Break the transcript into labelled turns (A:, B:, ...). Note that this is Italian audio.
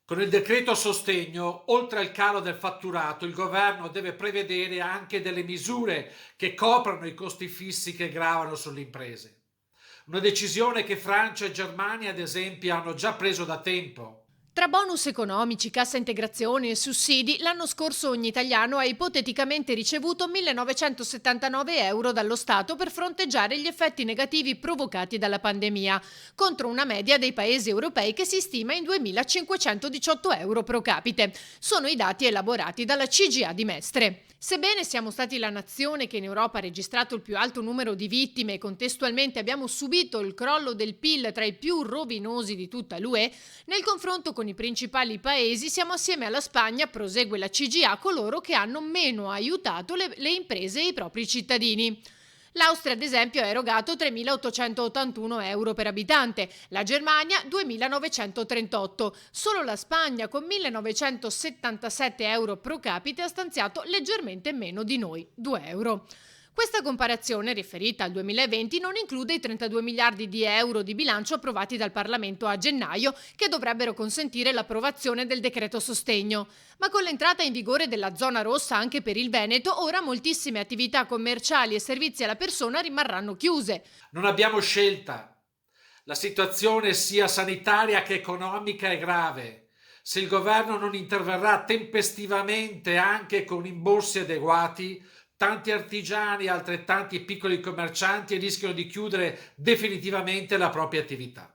A: Con il decreto sostegno, oltre al calo del fatturato, il governo deve prevedere anche delle misure che coprano i costi fissi che gravano sulle imprese. Una decisione che Francia e Germania, ad esempio, hanno già preso da tempo.
B: Tra bonus economici, cassa integrazione e sussidi, l'anno scorso ogni italiano ha ipoteticamente ricevuto 1979 euro dallo Stato per fronteggiare gli effetti negativi provocati dalla pandemia, contro una media dei paesi europei che si stima in 2518 euro pro capite. Sono i dati elaborati dalla CGA di Mestre. Sebbene siamo stati la nazione che in Europa ha registrato il più alto numero di vittime e contestualmente abbiamo subito il crollo del PIL tra i più rovinosi di tutta l'UE, nel confronto con i principali paesi siamo assieme alla Spagna, prosegue la CGA, coloro che hanno meno aiutato le imprese e i propri cittadini. L'Austria, ad esempio, ha erogato 3.881 euro per abitante, la Germania 2.938. Solo la Spagna, con 1.977 euro pro capite, ha stanziato leggermente meno di noi, 2 euro. Questa comparazione, riferita al 2020, non include i 32 miliardi di euro di bilancio approvati dal Parlamento a gennaio, che dovrebbero consentire l'approvazione del decreto sostegno. Ma con l'entrata in vigore della zona rossa anche per il Veneto, ora moltissime attività commerciali e servizi alla persona rimarranno chiuse.
A: Non abbiamo scelta. La situazione sia sanitaria che economica è grave. Se il governo non interverrà tempestivamente anche con rimborsi adeguati, tanti artigiani e altrettanti piccoli commercianti rischiano di chiudere definitivamente la propria attività.